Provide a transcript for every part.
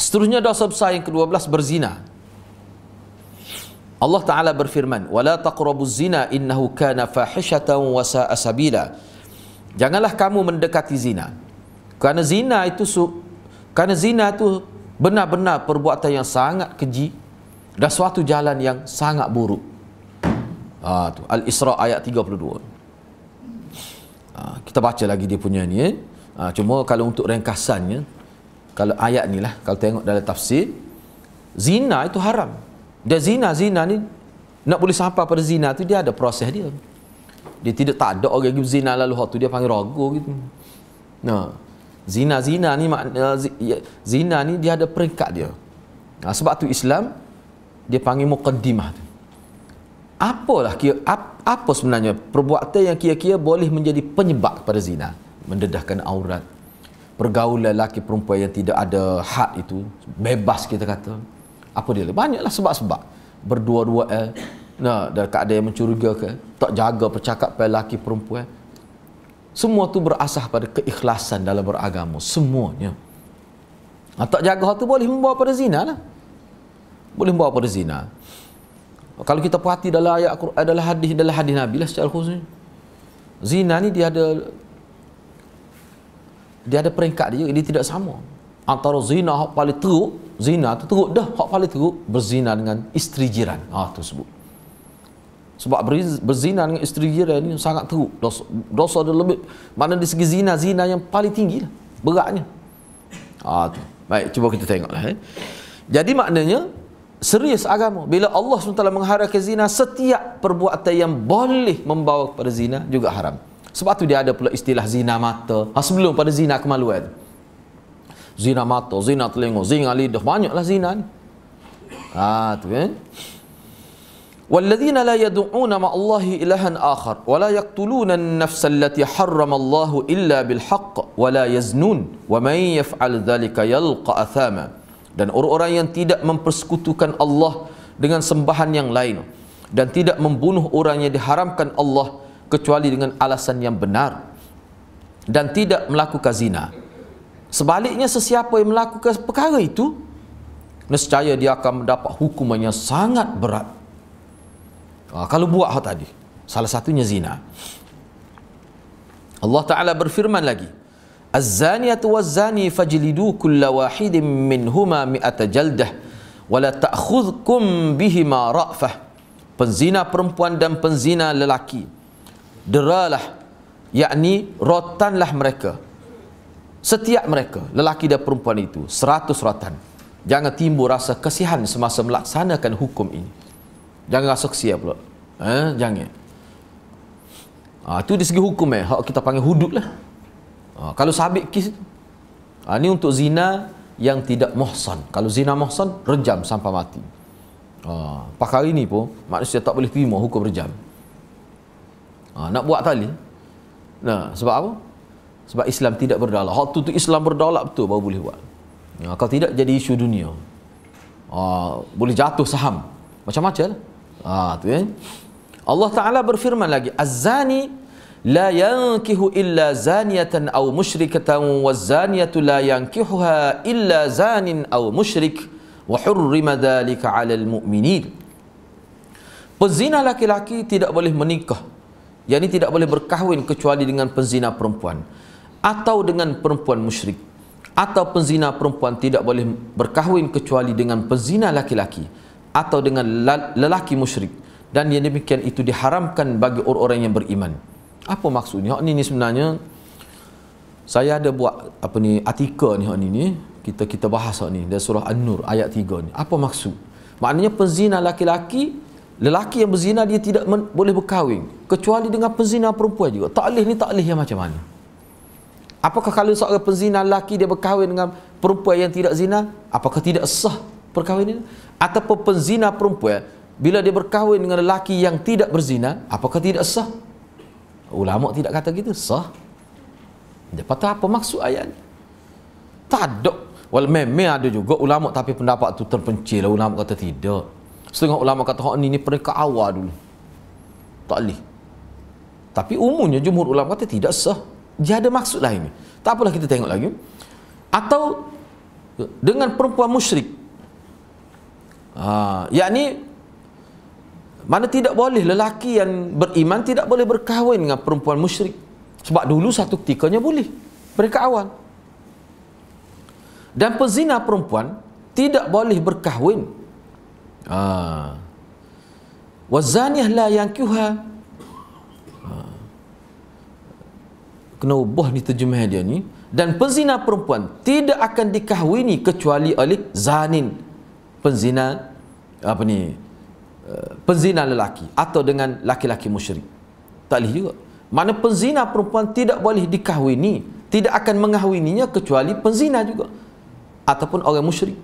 Seterusnya dosa besar yang ke-12, berzina. Allah Ta'ala berfirman, "Wala taqrabuz zina innahu kana fahishatan wa sa'a sabila." Janganlah kamu mendekati zina. Kerana zina itu benar-benar perbuatan yang sangat keji dan suatu jalan yang sangat buruk. Tu Al-Isra ayat 32. Kita baca lagi dia punya ni. Cuma kalau untuk ringkasannya, kalau ayat ni lah, kalau tengok dalam tafsir, zina itu haram. Dan zina ni nak boleh sampai pada zina tu, dia ada proses dia. Dia tak ada orang yang zina lalu hak tu dia panggil ragu gitu. Zina ni dia ada peringkat dia. Sebab tu Islam dia panggil muqaddimah tu. Apa sebenarnya perbuatan yang kira-kira boleh menjadi penyebab kepada zina? Mendedahkan aurat, pergaulan lelaki perempuan yang tidak ada had itu, bebas kita kata. Apa dia? Banyaklah sebab-sebab. Berdua-dua dalam keadaan yang mencurigakan, tak jaga percakapan lelaki perempuan. Semua tu berasas pada keikhlasan dalam beragama, semuanya. Tak jaga hal tu boleh membawa pada zina lah. Boleh membawa pada zina. Kalau kita perhati dalam ayat Quran, dalam hadis Nabi lah secara khusus, zina ni dia ada peringkat dia tidak sama. Antara zina hak paling teruk, zina tu teruk dah, hak paling teruk berzina dengan isteri jiran. Tu sebut. Sebab berzina dengan isteri jiran ni sangat teruk. Dosa dia lebih, mana di segi zina yang paling tinggi lah, beratnya. Tu. Baik, cuba kita tengoklah. Jadi maknanya serius agama. Bila Allah SWT mengharamkan zina, setiap perbuatan yang boleh membawa kepada zina juga haram. Sebab tu dia ada pula istilah zina mata. Sebelum pada zina kemaluan. Zina mata, zina telinga, zina lidah, banyaklah zina ni. Tu kan. وَالَّذِينَ لَا يَدُعُونَ مَعَ اللَّهِ إِلَهًا آخَرَ وَلَا يَقْتُلُونَ النَّفْسَ الَّتِي حَرَّمَ اللَّهُ إِلَّا بِالْحَقِّ وَلَا يَزْنُونَ وَمَنْ يَفْعَلْ ذَلِكَ يَلْقَ أَثَامًا. Dan orang-orang yang tidak mempersekutukan Allah dengan sembahan yang lain dan tidak membunuh orang yang diharamkan Allah kecuali dengan alasan yang benar dan tidak melakukan zina. Sebaliknya, sesiapa yang melakukan perkara itu, nescaya dia akan mendapat hukuman yang sangat berat. Kalau buat hal tadi, salah satunya zina. Allah Ta'ala berfirman lagi, "Az-zaniyatu waz-zani fajlidu kulla wahidin minhuma mi'ata jaldah wa la ta'khudhukum bihima ra'fah." Penzina perempuan dan penzina lelaki, deralah, yakni rotanlah mereka, setiap mereka, lelaki dan perempuan itu, 100 rotan. Jangan timbul rasa kasihan semasa melaksanakan hukum ini. Jangan rasa kesian pula. Jangan. Itu di segi hukum hak kita panggil hudud lah. Kalau sabit kes itu. Ini untuk zina yang tidak muhsan. Kalau zina muhsan, rejam sampai mati. Perkara ini pun manusia tak boleh terima hukum rejam. Nak buat tali. Sebab apa? Sebab Islam tidak berdaulat. Hak tu Islam berdaulat betul baru boleh buat. Kalau tidak jadi isu dunia. Boleh jatuh saham. Macam-macam lah. Tu kan. Allah Ta'ala berfirman lagi, "Az-zani la yankihu illa zaniyatan aw musyrikatan waz-zaniyatu la yankihuha illa zanin aw musyrik wa hurrima dhalika 'alal mu'minin." Penzina laki-laki tidak boleh menikah, yakni tidak boleh berkahwin kecuali dengan penzina perempuan atau dengan perempuan musyrik, atau penzina perempuan tidak boleh berkahwin kecuali dengan penzina laki-laki atau dengan lelaki musyrik, dan yang demikian itu diharamkan bagi orang-orang yang beriman. Apa maksudnya? Hak ni sebenarnya saya ada buat artikel ni kita bahas hak ni dari surah An-Nur ayat 3 ni. Apa maksud? Maknanya penzina laki-laki, lelaki yang berzina dia tidak boleh berkahwin kecuali dengan penzina perempuan juga. Taklih ni taklih yang macam mana? Apakah kalau seorang penzina lelaki dia berkahwin dengan perempuan yang tidak zina, apakah tidak sah perkahwinan? Ataupun penzina perempuan bila dia berkahwin dengan lelaki yang tidak berzina, apakah tidak sah? Ulama tidak kata gitu, sah. Dia kata apa maksud ayat ni? Tak ada. Memang ada juga ulama tapi pendapat tu terpencil. Ulama kata tidak. Setengah ulama kata hak ni peringkat awal dulu. Tak boleh. Tapi umumnya jumhur ulama kata tidak sah. Dia ada maksud lain ni. Tak apalah, kita tengok lagi. Atau dengan perempuan musyrik. Yakni mana tidak boleh lelaki yang beriman tidak boleh berkahwin dengan perempuan musyrik. Sebab dulu satu ketikanya boleh, mereka awal. Dan pezina perempuan tidak boleh berkahwin. Wazaniyah la yankiha. Kena ubah ni terjemah dia ni. Dan penzina perempuan tidak akan dikahwini kecuali oleh zanin, penzina penzina lelaki atau dengan laki-laki musyrik. Tak boleh juga. Mana penzina perempuan tidak boleh dikahwini, tidak akan mengahwininya kecuali penzina juga ataupun orang musyrik.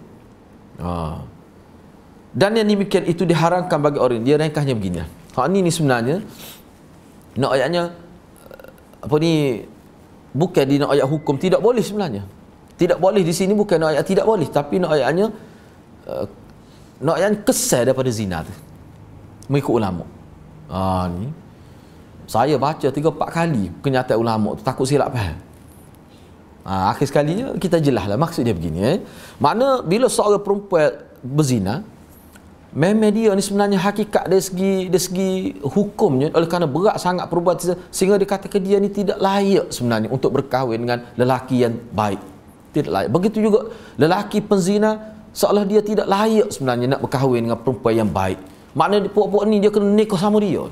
Dan yang demikian itu diharamkan bagi orang. Dia ringkasnya begini. Ni sebenarnya nak ayatnya bukan di nak ayat hukum tidak boleh sebenarnya. Tidak boleh di sini bukan nak ayat tidak boleh, tapi nak ayatnya nak ayat kesal daripada zina tu. Mengikut ulama. Ni saya baca 3-4 kali kenyataan ulama tu, takut silap faham. Akhir sekalinya kita jelaslah maksud dia begini. Makna bila seorang perempuan berzina, memang dia ni sebenarnya hakikat dari segi hukumnya, oleh kerana berat sangat perbuatan sehingga dikatakan dia ni tidak layak sebenarnya untuk berkahwin dengan lelaki yang baik. Tidak layak. Begitu juga lelaki penzina, seolah dia tidak layak sebenarnya nak berkahwin dengan perempuan yang baik. Maknanya puak-puak ni dia kena nikah sama dia.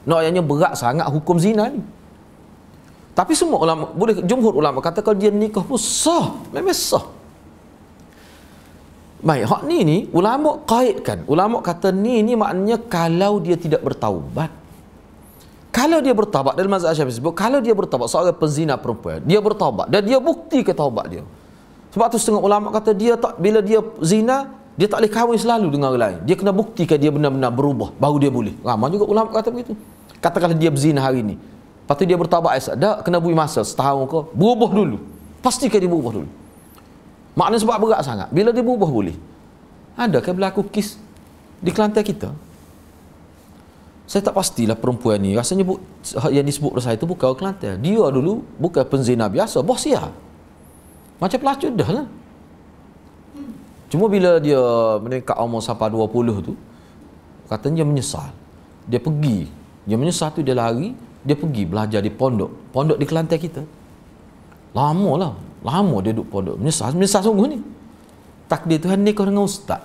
Naknya berat sangat hukum zina ni. Tapi semua ulama, boleh jumhur ulama kata kalau dia nikah pun sah, memang sah. Baik, hak ni ulama kaitkan. Ulama kata ni maknanya kalau dia tidak bertaubat. Kalau dia bertaubat, dalam mazhab Syafi'i sebut kalau dia bertaubat, seorang penzina perempuan, dia bertaubat dan dia bukti ke taubat dia. Sebab tu setengah ulama kata dia tak, bila dia zina, dia tak boleh kahwin selalu dengan orang lain. Dia kena buktikan dia benar-benar berubah, baru dia boleh. Ramai juga ulama kata begitu. Katakanlah dia berzina hari ni, lepas tu dia bertaubat esok, dah kena beri masa setahun ke, berubah dulu. Pastikan dia berubah dulu. Maknanya sebab berat sangat. Bila dia berubah boleh. Adakah berlaku kes di Kelantan kita? Saya tak pastilah perempuan ni. Rasanya yang disebut oleh saya itu bukan orang Kelantan. Dia dulu bukan penzina biasa, bos dia. Macam pelacur dah lah. Cuma bila dia meningkat umur sampai 20 tu, katanya dia menyesal. Dia pergi. Dia menyesal tu dia lari, dia pergi belajar di pondok. Pondok di Kelantan kita. Lama dia duduk pondok. Menyesal sungguh ni. Takdir Tuhan nikah dengan ustaz.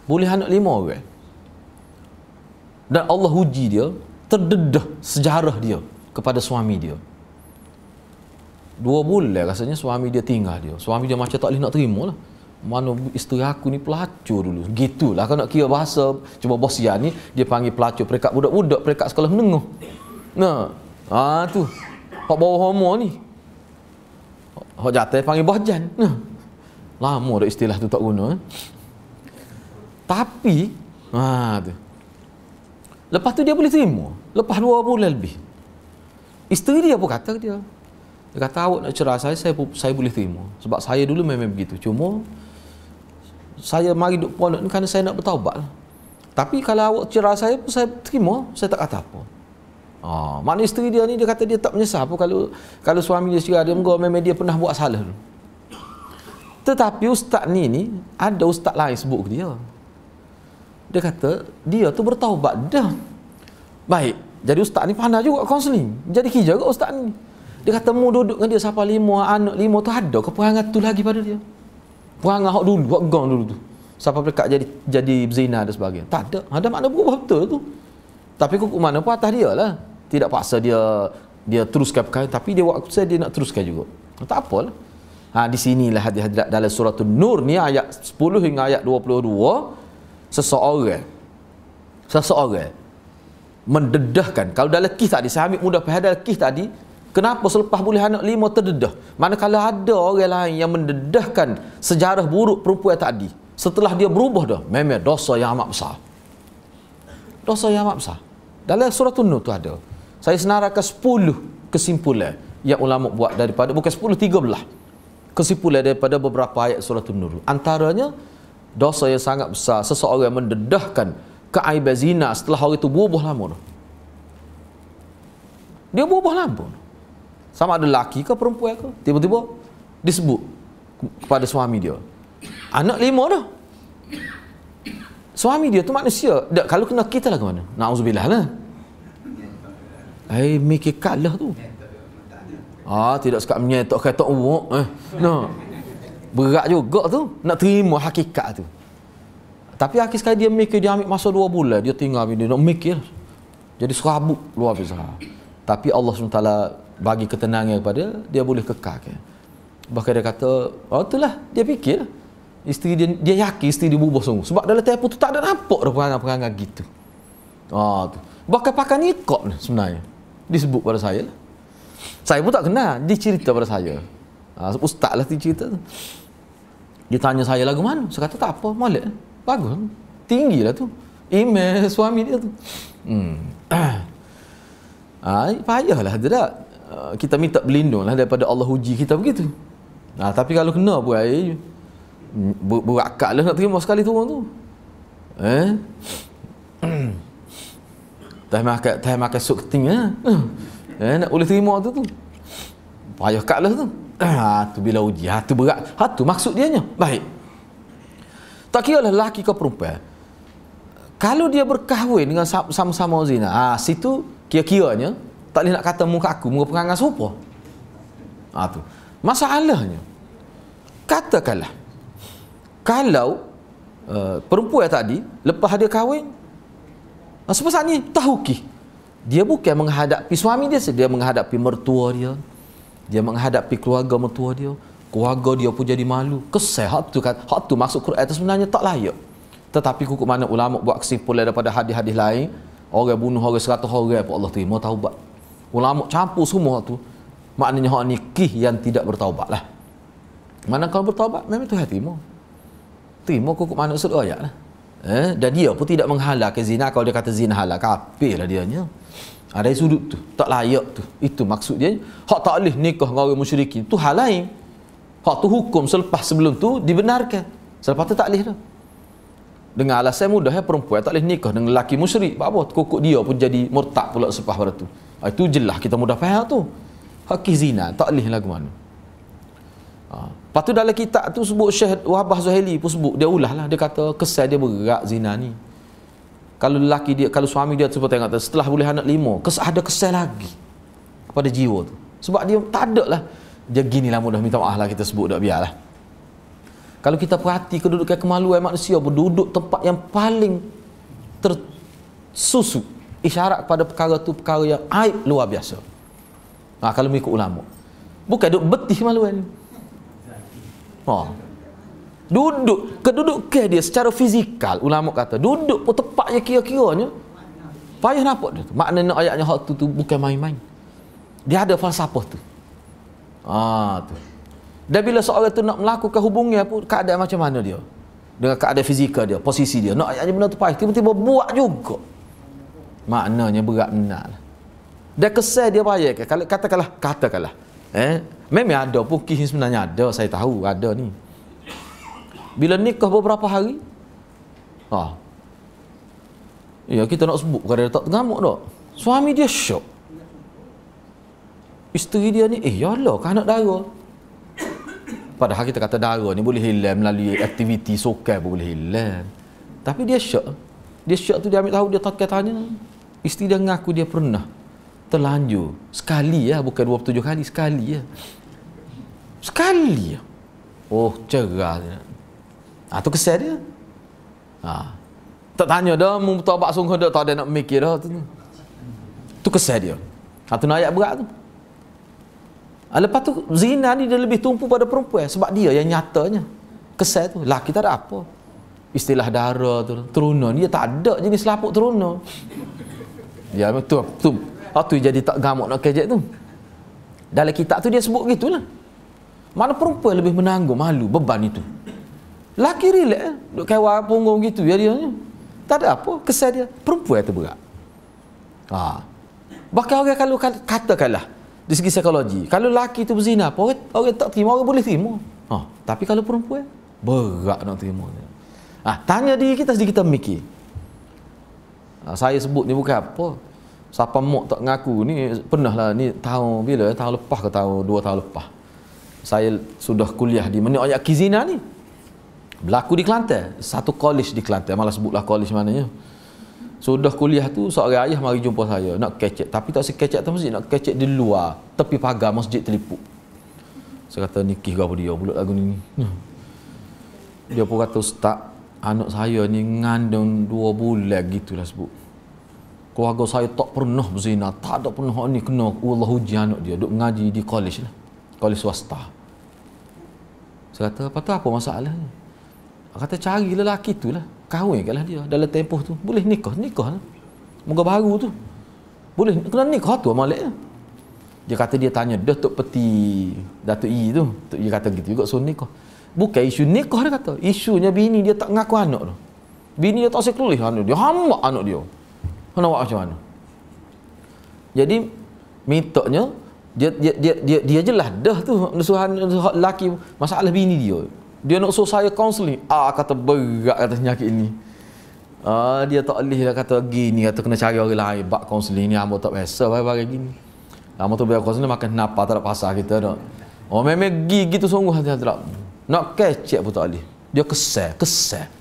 Boleh anak 5 orang. Dan Allah uji dia, terdedah sejarah dia kepada suami dia. 2 bulan rasanya suami dia tinggal dia. Suami dia macam tak boleh nak terima lah. Mana isteri aku ni pelacur dulu. Gitulah kalau nak kira bahasa. Cuma bos dia ni, dia panggil pelacur peringkat budak-budak, peringkat sekolah menengah. Tu. Hak bawah homo ni. Hak jatuh panggil bohjan. Lama dah istilah tu tak guna. Tapi tu. Lepas tu dia boleh terima. Lepas 2 bulan lebih. Isteri dia pun kata dia. Dia kata awak nak cerai saya boleh terima. Sebab saya dulu memang begitu. Cuma saya mari duduk pondok ni kerana saya nak bertaubat lah. Tapi kalau awak cerai saya pun saya terima. Saya tak kata apa. Maknanya isteri dia ni dia kata dia tak menyesal apa kalau suami dia cerai dia, memang dia pernah buat salah dulu. Tetapi ustaz ni ada ustaz lain sebut ke dia. Dia kata dia tu bertaubat dah. Baik, jadi ustaz ni pandai juga kaunseling. Jadi kerja juga ustaz ni. Dia kata mu duduk dengan dia sampai 5 anak 5 tu ada ke perangai tu lagi pada dia. Perangai hak dulu, hak gang dulu tu. Sampai mereka jadi zina dan sebagainya. Tak ada. Ada makna berubah betul tu. Tapi hukum mana pun atas dia lah. Tidak paksa dia teruskan perkara, tapi dia waktu saya dia nak teruskan juga. Tak apalah. Di sinilah hadirat dalam surah An-Nur ni ayat 10 hingga ayat 22, seseorang mendedahkan. Kalau dalam kisah tadi saya ambil mudah faham dalam kisah tadi, kenapa selepas boleh anak 5 terdedah? Manakala ada orang lain yang mendedahkan sejarah buruk perempuan tadi, setelah dia berubah dah, memang dosa yang amat besar. Dosa yang amat besar. Dalam surah An-Nur tu ada. Saya senaraikan 10 kesimpulan yang ulama buat daripada, bukan 10, 13 kesimpulan daripada beberapa ayat surah An-Nur. Antaranya dosa yang sangat besar seseorang yang mendedahkan keaiban zina setelah hari itu berubah lama. Dia berubah lama. Sama ada lelaki ke perempuan ke, tiba-tiba disebut kepada suami dia. Anak 5 dah. Suami dia tu manusia. Kalau kena kita lah ke mana? Na'udzubillah lah. Mikir kalah tu. Tidak sekat menyetok kata uwak. No. Berat juga tu. Nak terima hakikat tu. Tapi akhir sekali dia mikir, dia ambil masa 2 bulan. Dia tinggal, dia nak mikir. Jadi serabut luar biasa. Tapi Allah SWT bagi ketenangan kepada dia, boleh kekal. Bahkan dia kata, itulah, dia fikir. Isteri dia yakin isteri dia berubah sungguh. Sebab dalam tempoh tu tak ada nampak dah perangai-perangai gitu. Tu. Bahkan pakai nikah ni sebenarnya. Disebut pada saya lah. Saya pun tak kenal, dia cerita pada saya. Ustaz lah dia cerita tu. Dia tanya saya lagu mana? Saya kata tak apa, molek. Bagus. Tinggi lah tu. Email suami dia tu. Payahlah dia tak. Kita minta berlindung lah daripada Allah uji kita begitu. Tapi kalau kena buat berakal lah nak terima sekali turun tu. Tak makan sup keting nak boleh terima tu. Payah kat lah tu. Tu bila uji, tu berat. Tu maksud dia nya. Baik. Tak kira lah lelaki ke perempuan. Kalau dia berkahwin dengan sama-sama zina, situ kira-kiranya tak boleh nak kata muka aku, muka perangai serupa. Tu. Masalahnya, katakanlah kalau perempuan tadi lepas dia kahwin, sebesar ni tahukih dia bukan menghadapi suami dia, dia menghadapi mertua dia, dia menghadapi keluarga mertua dia, keluarga dia pun jadi malu. Kesal hak tu masuk Quran itu sebenarnya tak layak. Tetapi kukuk mana ulama buat kesimpulan daripada hadis-hadis lain, orang bunuh orang 100 orang pun Allah terima taubat. Ulama campur semua tu, maknanya hak nikah yang tidak bertaubat lah. Mana kalau bertaubat memang Tuhan terima kukuk mana usul ayat lah. Dan dia pun tidak menghalalkan zina. Kalau dia kata zina halal, kafir lah dia nya. Ada sudut tu, tak layak tu. Itu maksud dia. Hak tak boleh nikah dengan orang musyrikin tu hal lain. Hak tu hukum sebelum tu dibenarkan. Selepas tu tak boleh dah. Dengan alasan mudah perempuan tak boleh nikah dengan lelaki musyrik. Apa kukuk dia pun jadi murtad pula selepas pada tu. Itu jelas kita mudah faham tu. Hak zina tak boleh lagu mana. Lepas tu dalam kitab tu sebut Syekh Wahbah Zuhaili pun sebut, dia ulah lah, dia kata kesal dia berat zina ni. Kalau lelaki dia, kalau suami dia seperti yang kata setelah boleh anak 5, ada kesal lagi kepada jiwa tu. Sebab dia tak ada lah. Dia ginilah mudah minta maaf lah kita sebut, tak biarlah. Kalau kita perhati kedudukan kemaluan manusia berduduk tempat yang paling tersusuk, isyarat kepada perkara tu perkara yang aib luar biasa. Kalau mengikut ulama. Bukan duduk betih kemaluan ni. Duduk kedudukan dia secara fizikal, ulama kata duduk pun tepatnya kira-kiranya payah nampak dia tu. Maknanya ayatnya hak tu bukan main-main. Dia ada falsafah tu. Tu. Dan bila seorang tu nak melakukan hubungan pun keadaan macam mana dia? Dengan keadaan fizikal dia, posisi dia. Nak ayatnya benda tu payah, tiba-tiba buat juga. Maknanya berat benar. Dan kesal dia payah. Kalau katakanlah. Memang ada pun kisah sebenarnya ada, saya tahu ada ni. Bila nikah beberapa hari, kita nak sebut kerana dia tak tergamuk tak. Suami dia syok. Isteri dia ni, ya Allah, kan anak dara. Padahal kita kata dara ni boleh hilang melalui aktiviti sokan pun boleh hilang. Tapi dia syok. Dia syok tu dia ambil tahu, dia tak tanya. Isteri dia mengaku dia pernah terlanjur sekali bukan 27 kali, sekali sekali cerah dia. Tu kesal dia. Tak tanya dah mu taubat sungguh dah, tak ada nak mikir dah tu kesal dia. Tu ayat berat tu. Lepas tu zina ni dia lebih tumpu pada perempuan sebab dia yang nyatanya kesal tu. Laki tak ada apa. Istilah dara tu, teruna dia tak ada jenis lapuk teruna. Ya betul tu. Tu jadi tak gamuk nak kejek tu. Dalam kitab tu dia sebut gitulah. Mana perempuan lebih menanggung malu beban itu. Laki relax duk kawal punggung gitu dia ni. Tak ada apa kesal dia. Perempuan tu berat. Bahkan orang kalau katakanlah di segi psikologi, kalau laki tu berzina, orang tak terima, orang boleh terima. Tapi kalau perempuan berat nak terima. Tanya diri kita sedikit, kita mikir. Saya sebut ni bukan apa. Siapa mak tak ngaku ni pernah lah ni tahun bila? Tahun lepas ke tahun 2 tahun lepas. saya sudah kuliah di mana ayat kizina ni. Berlaku di Kelantan, satu college di Kelantan, malah sebutlah college mananya. Sudah kuliah tu seorang ayah mari jumpa saya, nak kecek, tapi tak sekecek atas masjid, nak kecek di luar, tepi pagar masjid Telipuk. Saya kata nikih ke apa dia pula lagu ni. Dia pun kata, ustaz, anak saya ni ngandung 2 bulan gitulah sebut. Keluarga saya tak pernah berzina, tak ada pernah ni kena Allah uji anak dia, duk ngaji di college lah, college swasta. Saya kata, apa masalahnya? Kata cari lelaki tu lah, kahwinkanlah dia dalam tempoh tu, boleh nikah lah. Moga baru tu boleh kena nikah tu amalnya. Dia kata dia tanya Datuk Peti Datuk I tu, dia kata gitu juga, so nikah. Bukan isu nikah, dia kata isunya bini dia tak ngaku anak tu, bini dia tak sekelih anak dia, hamba anak dia. Kena buat macam mana? Jadi mintanya dia jelas dah tu suruhan lelaki masalah bini dia nak suruh saya counselling. Kata berat kata penyakit ni. Dia tak boleh lah kata gini, kata kena cari orang lain bak counselling ni, hamba tak biasa barang gini. Hamba tu biar counselling makan napa tak ada pasal kita dak. Memang gigi tu sungguh hati tak. Nak kecek pun tak boleh. Dia kesal.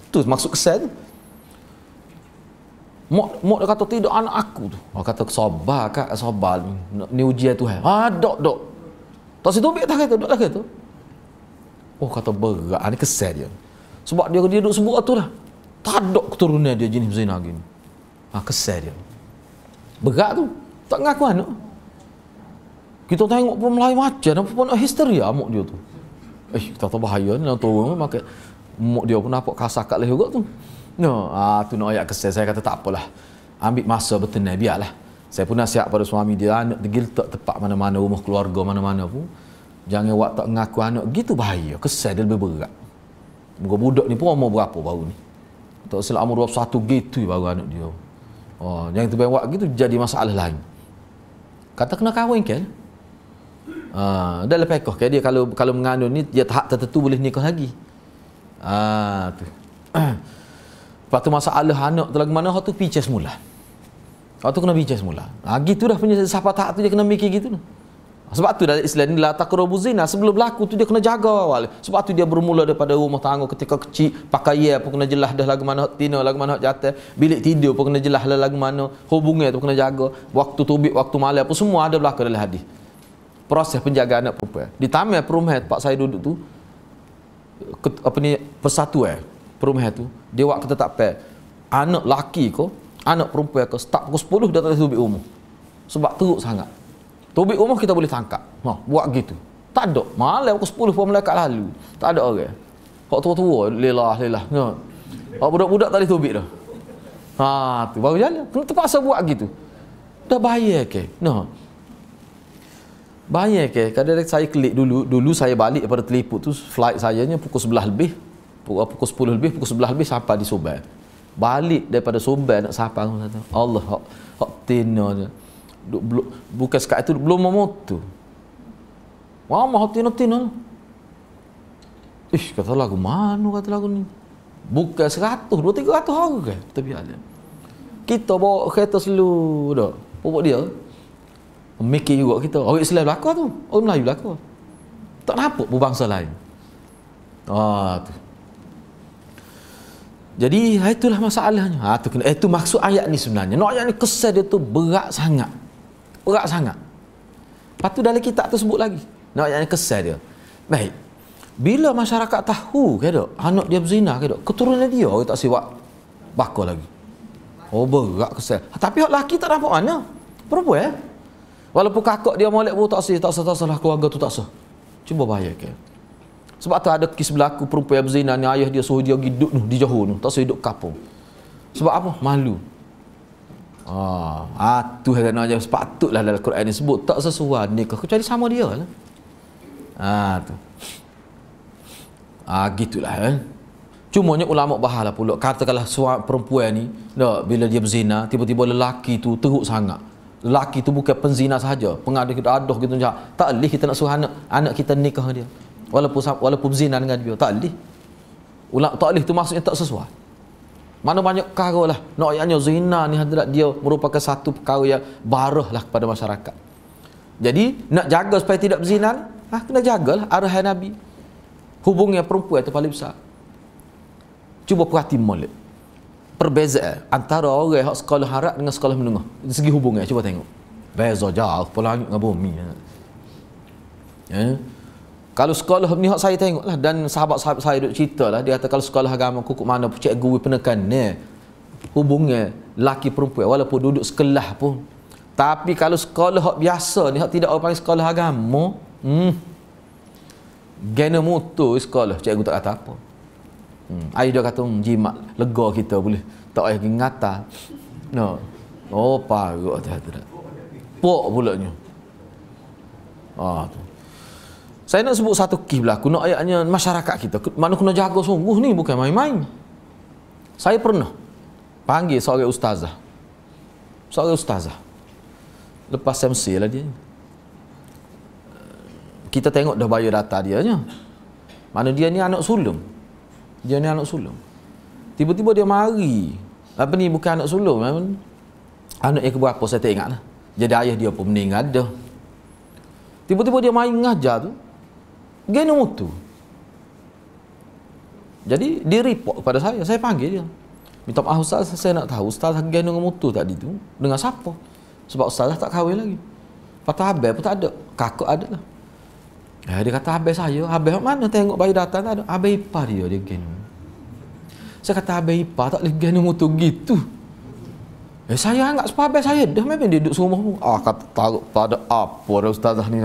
Tu maksud kesal tu. Mak dia kata tidak anak aku tu. Kata sabar kak, sabar ni ujian Tuhan. Dok. Tak situbik tak kata, dok tak kata. Kata berat, ni kesal dia. Sebab dia duduk sebut tu lah. Tak ada keturunan dia jenis berzina gini. Kesal dia. Berat tu. Tak ngaku anak. Kita tengok pun Melayu macam, pun histeria mak dia tu. Kita tahu bahaya ni, nak turun, maka mak dia pun nampak kasar kat leher juga tu. Tu nak ayat kesal. Saya kata tak apalah. Ambil masa bertenang, biarlah. Saya pun nasihat pada suami dia, anak degil tak tepat mana-mana, rumah keluarga mana-mana pun. Jangan awak tak ngaku anak, gitu bahaya. Kesal dia lebih berat. Muka budak ni pun umur berapa baru ni? Tak silap umur 21 gitu baru anak dia. Jangan tu buat gitu jadi masalah lain. Kata kena kahwin kan? Dah lepas kah dia kalau mengandung ni dia tahap tertentu boleh nikah lagi. Tu. Lepas tu masalah anak tu lagu mana tu picah semula. Tu kena picah semula. Gitu dah punya siapa tahap tu dia kena mikir gitu. Sebab tu dalam Islam ni la taqrabu zina, sebelum berlaku tu dia kena jaga awal. Sebab tu dia bermula daripada rumah tangga ketika kecil, pakaian pun kena jelas dah lagu mana hak tina, lagu mana hak jatuh, bilik tidur pun kena jelas dah lagu mana, hubungan tu kena jaga, waktu tubik, waktu malam pun semua ada berlaku dalam hadis. Proses penjagaan anak perempuan. Ditambah perumahan tempat saya duduk tu persatuan perumahan tu, dia buat ketetapan anak laki ko, anak perempuan ko start pukul 10 dah tak boleh tubik rumah. Sebab teruk sangat. Tubik rumah kita boleh tangkap. Buat gitu. Tak ada. Malam pukul 10 pun malaikat lalu. Tak ada orang. Hak tua-tua, lelah. Hak budak-budak tak boleh tubik dah. Tu baru jalan. Kena terpaksa buat gitu. Dah bahaya ke? Bahaya ke? Kadang-kadang saya klik dulu saya balik daripada Telipuk tu, flight saya nya pukul 11 lebih. Pukul 10 lebih, pukul 11 lebih sampai di Soban. Balik daripada Soban nak sampai Allah hak tina je. Bukan sekat itu belum memotu. Mama tina. Kata lagu mana kata lagu ni? Bukan 100, 200-300 orang kan? Tapi ada. Kita bawa kereta selalu dah. Pokok dia mikir juga kita. Orang Islam belakang tu, orang Melayu belakang. Tak nampak berbangsa lain. Tu. Jadi itulah masalahnya. Itu maksud ayat ni sebenarnya. Ayat ni kesan dia tu berat sangat. Lepas tu dalam kitab tu sebut lagi. Ayat ni kesan dia. Baik. Bila masyarakat tahu ke dok, anak dia berzina ke dok, keturunan dia orang tak siwak bakar lagi. Berat kesan. Tapi hak lelaki tak nampak mana. Perempuan walaupun kakak dia molek pun tak sah keluarga tu tak sah. Cuba bayangkan. Sebab tu ada kes berlaku perempuan berzina ni, ayah dia suruh dia pergi duduk di Johor tu, tak suruh duduk kapung. Sebab apa? Malu. Tu yang nak sepatutlah dalam Quran ni sebut tak sesuai nikah kecuali sama dia lah. Tu. Gitulah. Cumanya ulama bahalah pula katakanlah suami perempuan ni bila dia berzina, tiba-tiba lelaki tu teruk sangat. Lelaki tu bukan penzina sahaja, pengaduh gitu je. Tak boleh kita nak suruh anak kita nikah dia. Walaupun berzina dengan dia, tak boleh. Tak boleh tu maksudnya tak sesuai. Mana banyak perkara lah. Ayatnya zina ni hadrat dia merupakan satu perkara yang barah lah kepada masyarakat. Jadi nak jaga supaya tidak berzina, Kena jagalah arahan Nabi. Hubungan perempuan itu paling besar. Cuba perhati molek. Perbezaan antara orang yang sekolah harap dengan sekolah menengah. Dari segi hubungan, cuba tengok. Beza jauh, langit dengan bumi. Kalau sekolah ni saya tengoklah, dan sahabat-sahabat saya duk ceritalah, dia kata kalau sekolah agama kukuk mana cikgu penekan ni hubungan laki perempuan walaupun duduk sekelas pun. Tapi kalau sekolah hak biasa ni, hak tidak orang panggil sekolah agama, gena motor sekolah cikgu tak kata apa. Ai dia kata jimat lega kita boleh. Tak payah pergi ngata. No. Oh paruk tak. Pok pulanya. Tu. Saya nak sebut satu kisah berlaku nak ayatnya masyarakat kita. Mana kena jaga sungguh ni, bukan main-main. Saya pernah panggil seorang ustazah. Seorang ustazah. Lepas MC lah dia. Kita tengok dah bayar data dia nya. Mana dia ni anak sulung. Dia ni anak sulung. Tiba-tiba dia mari. Apa ni, bukan anak sulung. Anak yang keberapa saya tak ingat lah. Jadi ayah dia pun meninggal dah. Tiba-tiba dia main ngajar tu. Gena mutu. Jadi dia report kepada saya. Saya panggil dia. Minta maaf ustaz, saya nak tahu ustaz gena mutu tadi tu dengan siapa? Sebab ustaz tak kahwin lagi. Patah habis pun tak ada. Kakak ada lah. Dia kata habis saya. Habis mana tengok bayi datang tak ada. Habis ipar dia gen. Saya kata habis ipar tak boleh gen mutu gitu. Saya anggap sebab habis saya dah memang dia duduk serumah pun. Kata taruh tak ada apa dah ustazah ni.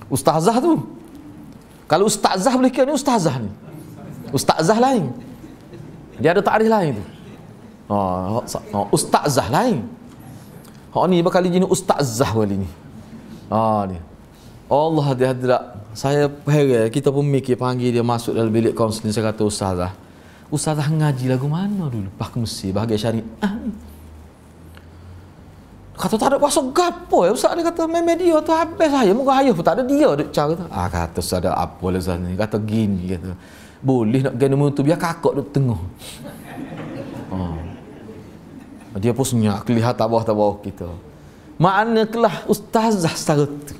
Ustazah tu. Kalau ustazah boleh kira ni ustazah ni. Ustazah lain. Dia ada takrif lain tu. Ustazah lain. Hak ni bakal jenis ustazah kali ni. Dia. Allah dia tidak. Saya heran, kita pun mikir panggil dia masuk dalam bilik kaunseling. Saya kata ustazah. Ustazah ngaji lagu mana dulu? Pak Mesir bahagian syariah. Kata tak ada pasal gapo ya ustaz. Dia kata memang dia tu habis saya. Muka ayah pun tak ada dia duk cara tu. Kata ustaz ada apa lah ustaz ni. Kata gini kata. Boleh nak gana tu biar kakak duk tengah. Dia pun senyap lihat tabah-tabah kita. Makna kelah ustazah secara tu.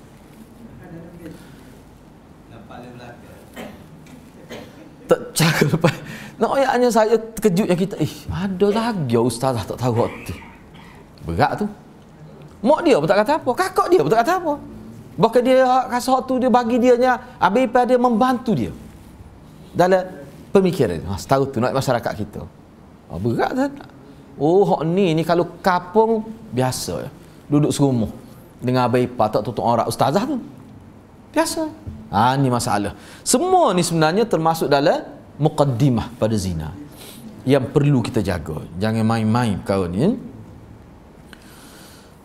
Tak cakap lepas. Nak ayatnya saya terkejut yang kita. Ada lagi ustazah tak tahu tu. Berat tu. Mak dia pun tak kata apa. Kakak dia pun tak kata apa. Bahkan dia rasa waktu dia bagi dianya, habis dia membantu dia. Dalam pemikiran. Setahu tu nak masyarakat kita. Berat tak? Hak ni kalau kapung biasa. Duduk serumah. Dengan abang ipar tak tutup orang ustazah tu. Biasa. Ni masalah. Semua ni sebenarnya termasuk dalam muqaddimah pada zina. Yang perlu kita jaga. Jangan main-main perkara ni.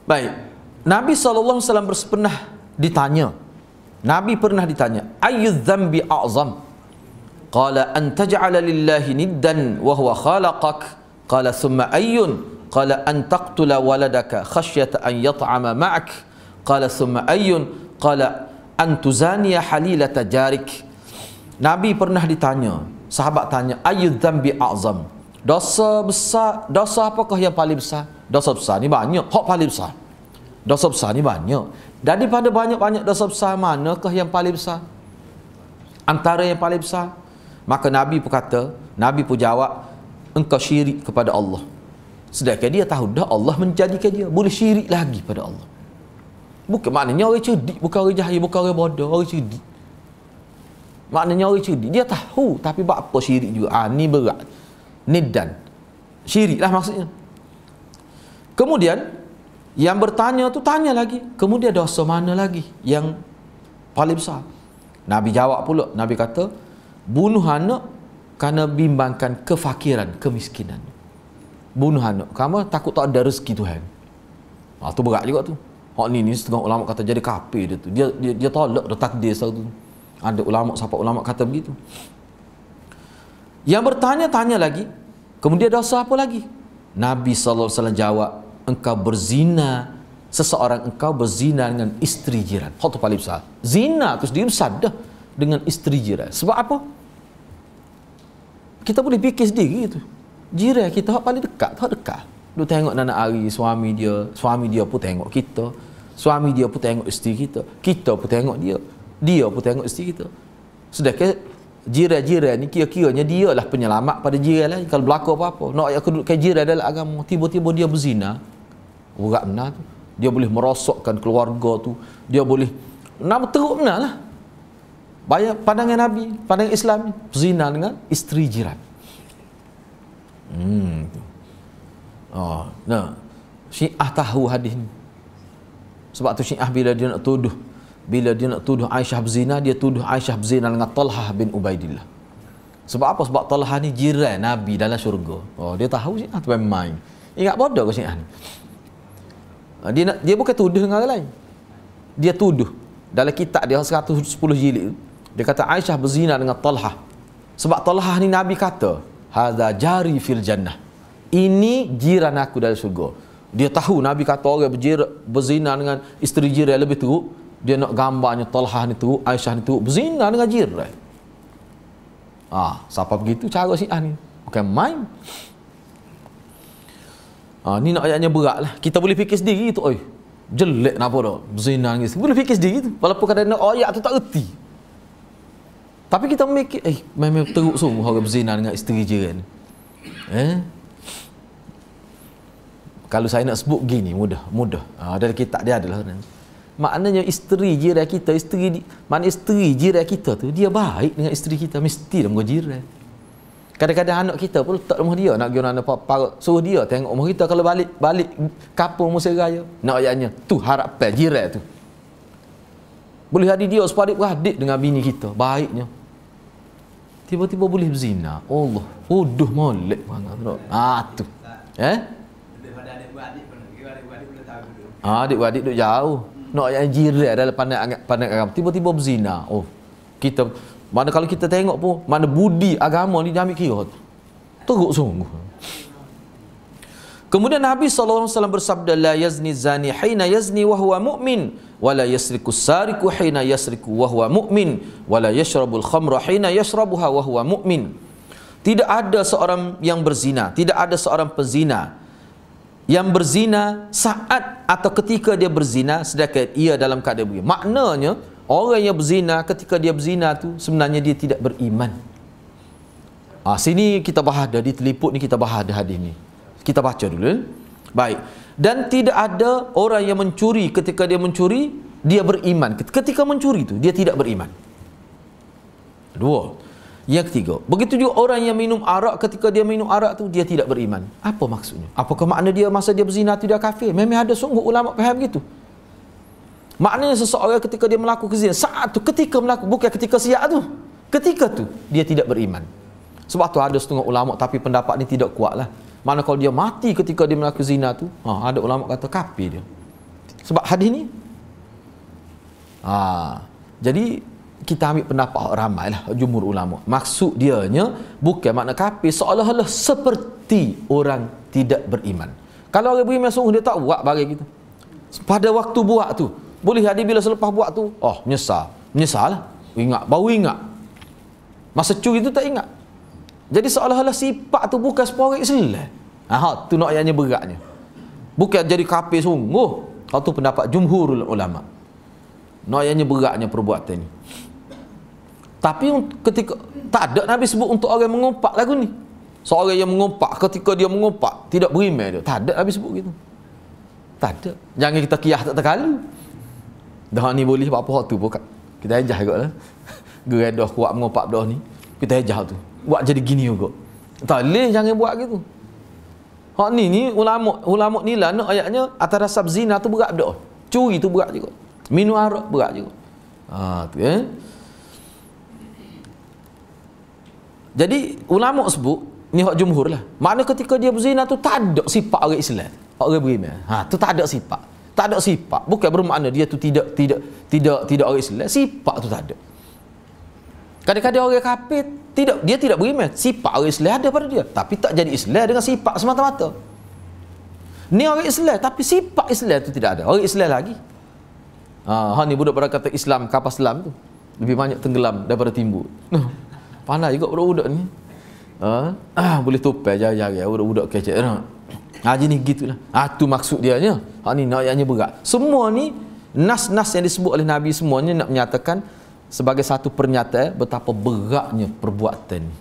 Baik, Nabi SAW pernah ditanya. Nabi pernah ditanya, Ayyudz dzambi a'zam? Qala an taj'ala lillahi niddan wa huwa khalaqak. Qala thumma ayyun? Qala an taqtula waladaka khasyata an yat'ama ma'ak. Qala thumma ayyun? Qala an tuzaniya halilata jarik. Nabi pernah ditanya, sahabat tanya, Ayyudz dzambi a'zam? Dosa besar, dosa apakah yang paling besar? Dosa besar ni banyak, hak paling besar. Dosa besar ni banyak. Daripada banyak-banyak dosa besar, manakah yang paling besar? Antara yang paling besar. Maka Nabi pun kata, Nabi pun jawab, engkau syirik kepada Allah. Sedangkan dia tahu dah Allah menjadikan dia boleh syirik lagi pada Allah. Bukan maknanya orang cerdik, bukan orang jahil, bukan orang bodoh, orang cerdik. Maknanya orang cerdik, dia tahu tapi buat apa syirik juga. Ni berat. Niddan. Syirik lah maksudnya. Kemudian yang bertanya tu tanya lagi, kemudian dosa mana lagi yang paling besar? Nabi jawab pula, Nabi kata, bunuh anak kerana bimbangkan kefakiran, kemiskinan. Bunuh anak kamu takut tak ada rezeki Tuhan. Tu berat juga tu. Hak ni setengah ulama kata jadi kafir dia tu. Dia tolak dah takdir tu. Ada ulama, siapa ulama kata begitu. Yang bertanya tanya lagi, kemudian dosa apa lagi? Nabi SAW jawab, engkau berzina, seseorang engkau berzina dengan isteri jiran. Hak tu paling besar. Zina tu sendiri besar dah dengan isteri jiran. Sebab apa? Kita boleh fikir sendiri tu. Jiran kita hak paling dekat, hak dekat. Dia tengok anak hari suami dia pun tengok kita. Suami dia pun tengok isteri kita. Kita pun tengok dia. dia pun tengok isteri kita. Sedangkan jiran-jiran ni kira-kiranya dia lah penyelamat pada jiran lain kalau berlaku apa-apa. Nak ayat kedudukan jiran dalam agama, tiba-tiba dia berzina, berat benar tu. Dia boleh merosakkan keluarga tu, dia boleh nama teruk benar lah. Banyak pandangan Nabi, pandangan Islam ni, berzina dengan isteri jiran. Nah, Syiah tahu hadis ni. Sebab tu Syiah bila dia nak tuduh Aisyah berzina, dia tuduh Aisyah berzina dengan Talhah bin Ubaidillah. Sebab apa? Sebab Talhah ni jiran Nabi dalam syurga. Dia tahu Syiah tu main. Ingat bodoh ke Syiah ni? Dia bukan tuduh dengan orang lain. Dia tuduh. Dalam kitab dia 110 jilid, dia kata Aisyah berzina dengan Talhah. Sebab Talhah ni Nabi kata, hadza jari fil jannah. Ini jiran aku dalam syurga. Dia tahu Nabi kata orang berzina dengan isteri jiran lebih teruk. Dia nak gambarnya Talhah ni teruk, Aisyah ni teruk, berzina dengan jiran. Siapa begitu cara Syiah ni? Bukan main. Ni nak ayatnya berat lah. Kita boleh fikir sendiri tu. Jelek kenapa dah berzina dengan isteri. Boleh fikir sendiri tu. Walaupun kadang-kadang ayat tu tak erti. Tapi kita memikir, memang teruk sungguh orang berzina dengan isteri jiran. Kalau saya nak sebut gini, mudah. Dari kitab dia adalah. Maknanya isteri jiran kita, isteri jiran kita tu, dia baik dengan isteri kita, mesti dah muka jiran. Kadang-kadang anak kita pun letak rumah dia, nak pergi suruh dia tengok rumah kita kalau balik kampung musim raya. Nak ayatnya, tu harapan jiran tu. Boleh ada dia sepadik-beradik dengan bini kita, baiknya. Tiba-tiba boleh berzina. Allah, bodoh molek banget tu. Adik-beradik duduk jauh. Nak yang jiran dalam pandang agama. Tiba-tiba berzina. Kita mana kalau kita tengok pun mana budi agama ni dia ambil kira. Teruk sungguh. Kemudian Nabi SAW bersabda, la yazni zani hina yazni wa huwa mu'min, wa la yasriku sariku hina yasriku wa huwa mu'min, wa la yashrabul khamra hina yashrabuha wa huwa mu'min. Tidak ada seorang yang berzina, tidak ada seorang pezina yang berzina saat atau ketika dia berzina sedangkan ia dalam keadaan beriman. Maknanya orang yang berzina ketika dia berzina tu sebenarnya dia tidak beriman. Sini kita bahas dah, di teliput ni kita bahas dah hadis ni. Kita baca dulu. Baik. Dan tidak ada orang yang mencuri ketika dia mencuri dia beriman. Ketika mencuri tu dia tidak beriman. Dua. Yang ketiga, begitu juga orang yang minum arak ketika dia minum arak tu dia tidak beriman. Apa maksudnya? Apakah makna dia masa dia berzina tu dia kafir? Memang ada sungguh ulama faham begitu. Maknanya seseorang ketika dia melakukan zina, saat tu ketika melakukan, bukan ketika siap tu. Ketika tu dia tidak beriman. Sebab tu ada setengah ulama tapi pendapat ni tidak kuat lah. Mana kalau dia mati ketika dia melakukan zina tu, ada ulama kata kafir dia. Sebab hadis ni. Jadi kita ambil pendapat ramai lah jumhur ulama. Maksud dianya bukan makna kafir seolah-olah seperti orang tidak beriman. Kalau orang beriman sungguh dia tak buat barang gitu. Pada waktu buat tu, boleh ada bila selepas buat tu, menyesal lah. Baru ingat. Masa curi tu tak ingat. Jadi seolah-olah sifat tu bukan seporang Islam. Tu nak ayatnya beratnya. Bukan jadi kafir sungguh. Itu pendapat jumhur ulama. Nak ayatnya beratnya perbuatan ni. Tapi ketika tak ada Nabi sebut untuk orang mengumpat lagu ni. Seorang yang mengumpat ketika dia mengumpat tidak beriman dia. Tak ada Nabi sebut gitu. Tak ada. Jangan kita kiyah tak terkalu. Dah ni boleh apa-apa tu pun kita ejah jugaklah. Geredah kuat mengumpat dah ni. Kita ejah tu. Buat jadi gini juga. Tak boleh jangan buat gitu. Hak ni ulama ni lah nak ayatnya atas dasar zina tu berat dah. Curi tu berat juga. Minum arak berat juga. Tu Jadi ulama sebut ni hak jumhur lah. Makna ketika dia berzina tu tak ada sifat orang Islam, orang beriman. Tu tak ada sifat. Tak ada sifat. Bukan bermakna dia tu tidak orang Islam. Sifat tu tak ada. Kadang-kadang orang kafir dia tidak beriman. Sifat orang Islam ada pada dia, tapi tak jadi Islam dengan sifat semata-mata. Ni orang Islam tapi sifat Islam tu tidak ada. Orang Islam lagi. Ni budak pada kata Islam kapal selam tu lebih banyak tenggelam daripada timbul. Pandai juga budak-budak ni. Boleh tupai jari-jari budak-budak kecek. Jenis gitulah. Tu maksud dia nya. Ni ayatnya berat. Semua ni nas-nas yang disebut oleh Nabi semuanya nak menyatakan sebagai satu pernyataan betapa beratnya perbuatan ni.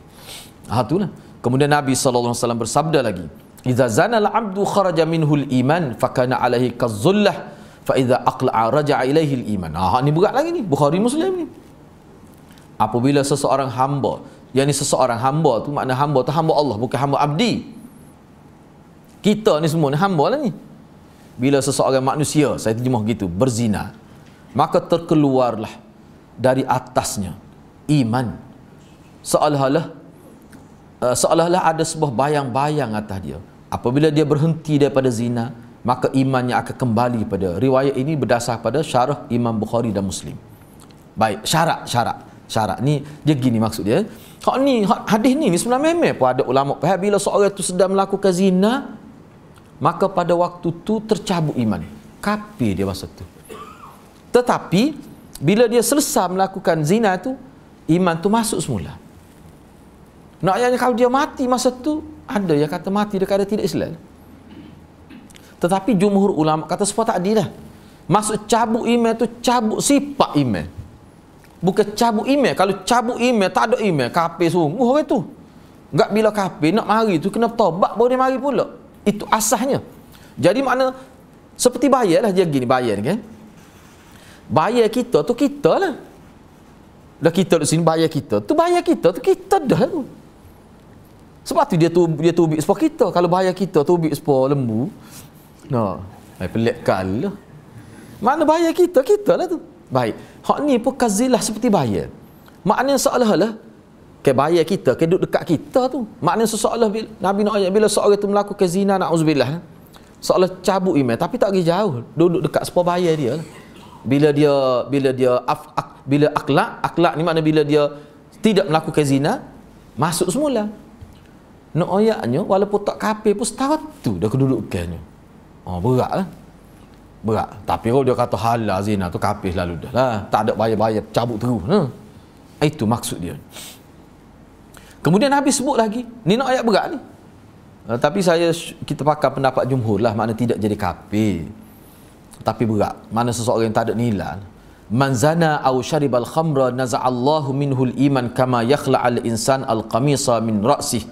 Itulah. Kemudian Nabi SAW bersabda lagi, "Idza zana al-'abdu kharaja minhu al-iman fa kana 'alaihi kazzullah fa idza aqla'a raja'a ilaihi al-iman." Ni berat lagi ni, Bukhari Muslim ni. Apabila seseorang hamba, yang ni seseorang hamba tu makna hamba tu hamba Allah, bukan hamba abdi. Kita ni semua ni hamba lah ni. Bila seseorang manusia, saya terjemah gitu, berzina, maka terkeluarlah dari atasnya iman. Seolah-olah ada sebuah bayang-bayang atas dia. Apabila dia berhenti daripada zina, maka imannya akan kembali pada. Riwayat ini berdasar pada syarah Imam Bukhari dan Muslim. Baik, syarat ni dia gini maksud dia. Hadis ni sebenarnya memang pun ada ulama faham bila seorang itu sedang melakukan zina, maka pada waktu tu tercabut iman. Kafir dia masa tu. Tetapi bila dia selesai melakukan zina tu, iman tu masuk semula. Naknya kalau dia mati masa tu, ada yang kata mati dia kata tidak Islam. Tetapi jumhur ulama kata sebab tak adil lah. Maksud cabut iman tu cabut sifat iman. Bukan cabut iman. Kalau cabut iman tak ada iman, kafir sungguh orang tu. Enggak bila kafir nak mari tu kena taubat baru dia mari pula. Itu asasnya. Jadi makna seperti bayar lah dia gini, bayar kan. Bayar kita tu kita lah. Dah kita di sini bayar kita tu kita dah tu. Sebab tu dia tubik sepuluh kita. Kalau bayar kita tubik sepuluh lembu, pelik kali lah. Mana bayar kita lah tu. Baik. Hak ni pun kazilah seperti bayar. Maknanya seolah-olah ke bayar kita, ke duduk dekat kita tu. Maknanya seolah Nabi nak ayat bila seorang tu melakukan zina, na'uzubillah, seolah cabut iman, tapi tak pergi jauh, duduk dekat sepuluh bayar dia lah. Bila akhlak ni makna bila dia tidak melakukan zina, masuk semula. Nak ayatnya walaupun tak kafir pun setara tu dah kedudukannya. Berat lah. Berat. Tapi kalau dia kata halal zina tu kafir lalu dah lah. Tak ada bayar-bayar, cabut terus. Itu maksud dia. Kemudian Nabi sebut lagi, ni nak ayat berat ni. Tapi kita pakai pendapat jumhur lah, makna tidak jadi kafir. Tapi berat. Mana seseorang yang tak ada nilai. Man zana aw syaribal khamra naza'allahu minhul iman kama yakhla'al insan al-qamisa min ra'sih.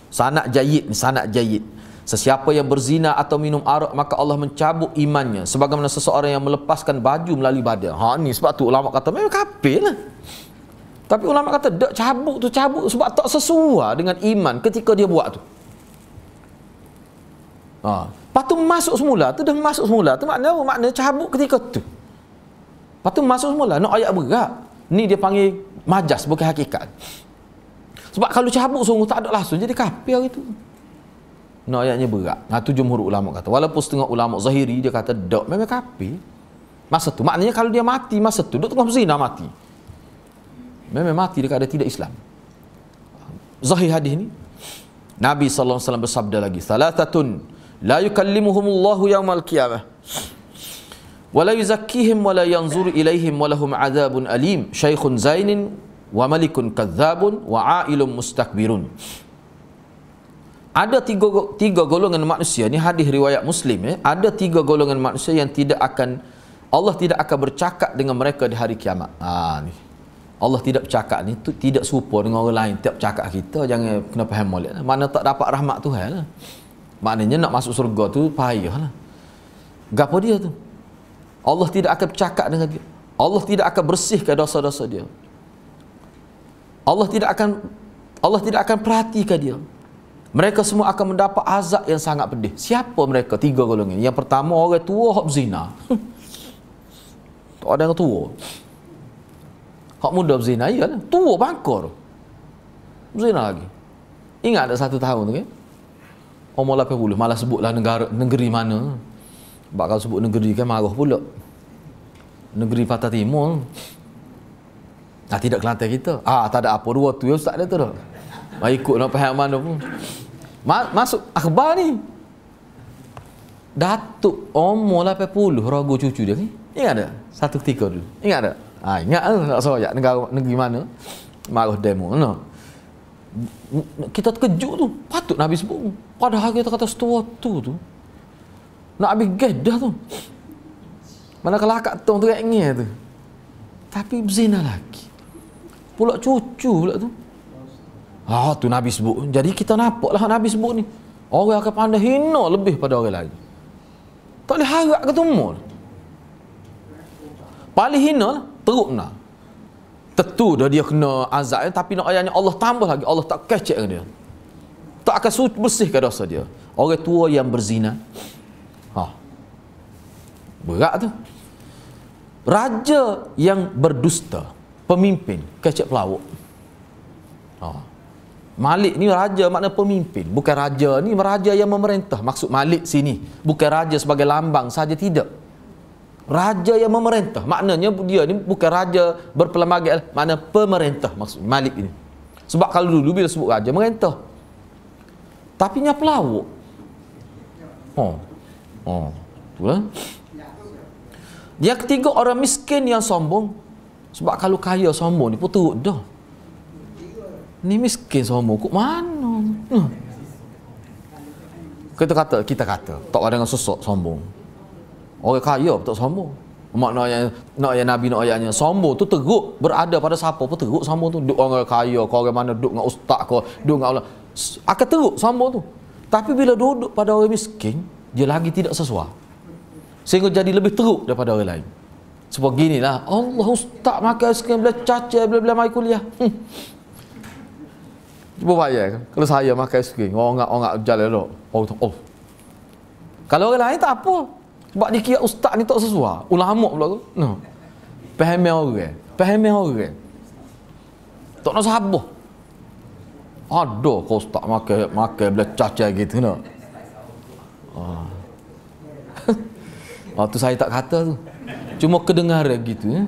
Sanad jayyid. Sesiapa yang berzina atau minum arak, maka Allah mencabut imannya sebagaimana seseorang yang melepaskan baju melalui badan. Ni sebab tu ulama kata memang kafir lah. Tapi ulama kata tak cabut sebab tak sesuai dengan iman ketika dia buat tu. Lepas tu masuk semula tu makna cabut ketika tu. Lepas tu masuk semula nak ayat berat. Ni dia panggil majas, bukan hakikat. Sebab kalau cabut sungguh tak ada langsung jadi kafir itu. Nak ayatnya berat. Tu jumhur ulama kata. Walaupun setengah ulama zahiri dia kata tak, memang kafir. Masa tu maknanya kalau dia mati masa tu duk tengah berzina mati. Memang mati dekat ada tidak Islam. Zahir hadis ni Nabi SAW bersabda lagi, "Thalathatun la yukallimuhumullahu yaumal qiyamah wa la yuzakkihim wa la yanzuru ilaihim wa lahum adzabun alim, syaikhun zainin wa malikun kadzabun wa ailum mustakbirun." Ada tiga golongan manusia, ni hadis riwayat Muslim. Ada tiga golongan manusia yang Allah tidak akan bercakap dengan mereka di hari kiamat. Ni Allah tidak bercakap ni tu tidak serupa dengan orang lain. Tiap cakap kita jangan kena faham molek. Mana tak dapat rahmat Tuhan lah. Maknanya nak masuk surga tu payah lah. Gapo dia tu? Allah tidak akan bercakap dengan dia. Allah tidak akan bersihkan dosa-dosa dia. Allah tidak akan perhatikan dia. Mereka semua akan mendapat azab yang sangat pedih. Siapa mereka? Tiga golongan. Yang pertama orang tua hak berzina. Tak ada yang tua. Hak muda berzina, iyalah. Tua bangkor. Berzina lagi. Ingat ada 1 tahun tu kan? Umur 80. Malah sebutlah negeri mana. Sebab kalau sebut negeri kan marah pula. Negeri Patah Timur. Tidak Kelantan kita. Tak ada apa. Dua tu tak ada tu dah. Ikut nak faham mana pun. Masuk akhbar ni. Datuk umur 80 ragu cucu dia ni. Ingat tak? Satu ketika dulu. Ingat tak? Ingat tak soyak negeri mana marah demo kita terkejut tu. Patut Nabi sebut. Padahal kita kata setua tu nak habis gedah tu. Mana kelakar tong tu ingat tu. Tapi berzina lagi. Pula cucu pula tu. Tu Nabi sebut. Jadi kita nampaklah Nabi sebut ni. Orang akan pandai hina lebih pada orang lain. Tak boleh harap ketemu. Paling hina lah, teruk nak. Tentu dah dia kena azab, tapi nak ayatnya Allah tambah lagi. Allah tak kecek dengan dia. Tak akan bersihkan dosa dia. Orang tua yang berzina. Berat tu. Raja yang berdusta, pemimpin, kecek pelawak. Malik ni raja makna pemimpin. Bukan raja ni raja yang memerintah. Maksud Malik sini bukan raja sebagai lambang saja, tidak. Raja yang memerintah. Maknanya dia ni bukan raja berpelbagai, makna pemerintah maksud Malik ini. Sebab kalau dulu bila sebut raja merintah. Tapi nya pelawak. Itulah. Yang ketiga, orang miskin yang sombong. Sebab kalau kaya sombong ni pun teruk dah. Ni miskin sombong kok mana? Kita kata tak ada dengan sesat sombong. Orang kaya pun tak sombong. Maknanya nak ayat Nabi nak ayatnya sombong tu teruk berada pada siapa pun teruk sombong tu. Duk orang kaya ke orang mana, duk dengan ustaz ke, duk dengan Allah, akan teruk sombong tu. Tapi bila duduk pada orang miskin, dia lagi tidak sesuai. Sehingga jadi lebih teruk daripada orang lain. Sebab ginilah, Allah ustaz makan sekian bila caca bila mai kuliah. Cuba bayar kan? Kalau saya makan sekian, orang jalan elok. Kalau orang lain tak apa. Sebab dia kira ustaz ni tak sesuai. Ulama pula tu. Faham orang. Tak nak sabar. Ada kau ustaz makan bila caca gitu nak. Tu saya tak kata tu. Cuma kedengaran gitu.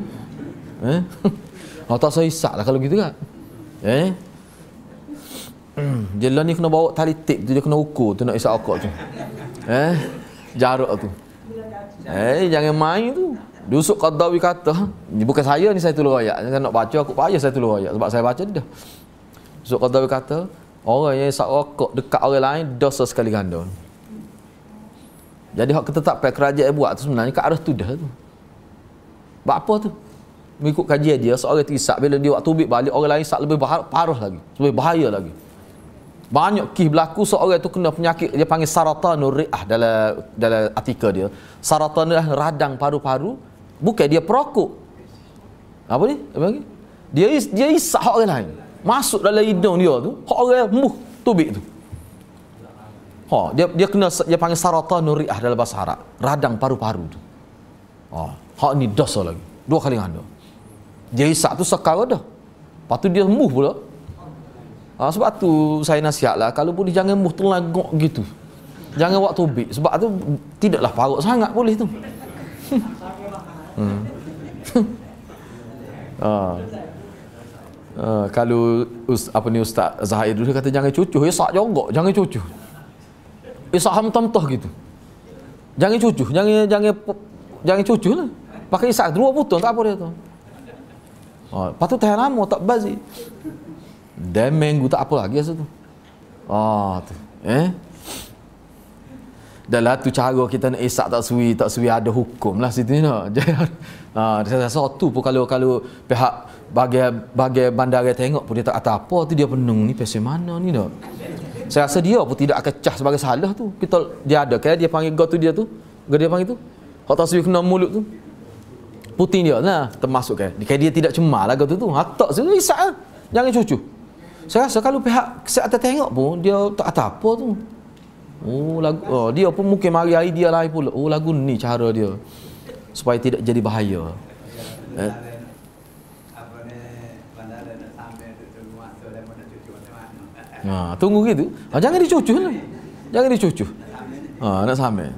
Tak saya isaklah kalau gitu kan. Dia lah ni kena bawa tali tip tu, dia kena ukur tu nak isap akak tu. Jarak tu. Jangan main tu. Dusuk Qadawi kata, ni bukan saya ni, saya tulis ayat. Jangan nak baca aku payah saya tulis ayat sebab saya baca dia dah. Dusuk Qadawi kata, orang yang isap rokok dekat orang lain dosa sekali ganda. Jadi hak ketetapan kerajaan buat tu sebenarnya ke arah tu dah tu. Buat apa tu? Mengikut kajian dia, seorang isap bila dia waktu tubik balik, orang lain isap lebih parah lagi, lebih bahaya lagi. Banyak kisah berlaku seorang tu kena penyakit dia panggil saratanur ri'ah dalam artikel dia. Saratan adalah radang paru-paru, bukan dia perokok. Apa ni? Apa lagi? Dia isap hak orang lain. Masuk dalam hidung dia tu, hak orang tubik tu. Dia kena, dia panggil saratanur ri'ah dalam bahasa Arab, radang paru-paru tu. Hak ni dosa lagi. 2 kali ganda. Dia isap tu sekar dah. Lepas tu dia embuh pula. Sebab tu saya nasihatlah, kalau boleh jangan embuh terlagak gitu. Jangan buat tubik. Sebab tu tidaklah parut sangat boleh tu. Kalau Ustaz Zahir dulu kata jangan cucuh, isap jogok, jangan cucuh. Isap ham-tam-tah gitu. Jangan cucuh, jangan cucuh lah. Pakai isap 2 putong tak apa dia tu. Lepas tu tahan lama tak bazir. Dan minggu tak apa lagi rasa tu. Tu. Dan lah tu cara kita nak isak tak suwi ada hukum lah situ nak. Saya rasa tu pun kalau pihak bagai bandara tengok pun dia tak kata apa tu, dia penung ni pasal mana ni nak. Saya rasa dia pun tidak akan cah sebagai salah tu. Dia ada kan dia panggil go tu dia tu. Dia panggil tu. Hak tak suwi kena mulut tu. Puting dia lah termasuk kan. Dia tidak cemar lah go tu. Tak suwi isak lah. Jangan cucu. Saya rasa kalau pihak kesihatan tengok pun dia tak kata apa tu. Dia pun mungkin mari idea lain pula. Lagu ni cara dia supaya tidak jadi bahaya. Tunggu gitu. Jangan dicucuh lah. Jangan dicucuh. Nak sampai.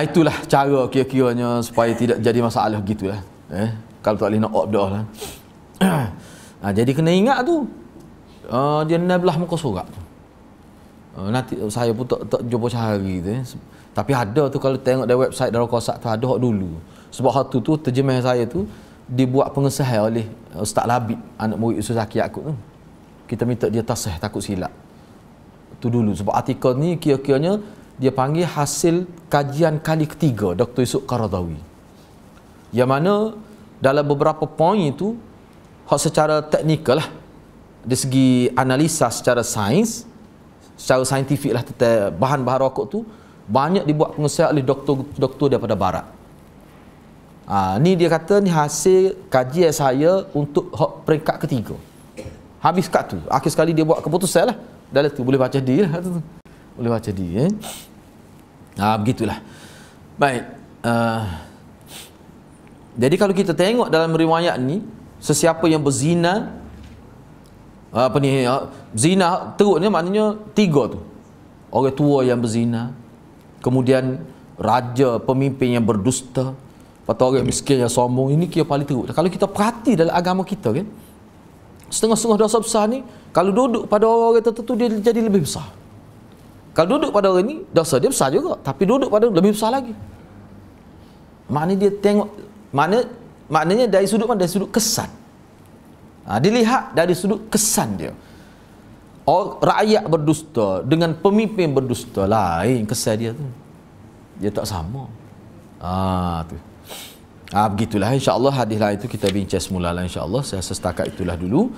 Itulah cara kira-kiranya supaya tidak jadi masalah gitulah. Kalau tak boleh nak obdah lah. Jadi kena ingat tu. Dia belah muka surat tu. Nanti saya pun tak jumpa cari tu. Tapi ada tu kalau tengok dari website Darul Qausar tu ada hak dulu. Sebab hak tu terjemah saya tu dibuat pengesahan oleh Ustaz Labib, anak murid Ustaz Zaki Yaakob tu. Kita minta dia tasih takut silap. Tu dulu sebab artikel ni kira-kiranya dia panggil hasil kajian kali ketiga Dr. Yusuf Qaradawi. Yang mana dalam beberapa poin itu hak secara teknikal lah, dari segi analisa secara sains, secara saintifik lah, tentang bahan-bahan rokok tu banyak dibuat pengesahan oleh doktor daripada barat. Ni dia kata ni hasil kajian saya untuk hak peringkat ketiga. Habis kat tu, akhir sekali dia buat keputusan lah. Dalam tu boleh baca dia lah tu. Boleh baca dia. Begitulah. Baik. Jadi kalau kita tengok dalam riwayat ni, sesiapa yang berzina, zina teruk ni maknanya 3 tu. Orang tua yang berzina, kemudian raja, pemimpin yang berdusta, atau orang miskin yang sombong. Ini kira paling teruk. Kalau kita perhati dalam agama kita kan, setengah-setengah dosa besar ni kalau duduk pada orang tertentu dia jadi lebih besar. Kalau duduk pada orang ni dosa dia besar juga, tapi duduk pada lebih besar lagi. Maknanya dia tengok, maknanya dari sudut mana? Dari sudut kesan. Dilihat dari sudut kesan dia. Rakyat berdusta dengan pemimpin berdusta, lain kesan dia tu. Dia tak sama. Tu. Begitulah, insya-Allah hadis lain itu kita bincang semula lah, insya-Allah. Saya setakat itulah dulu.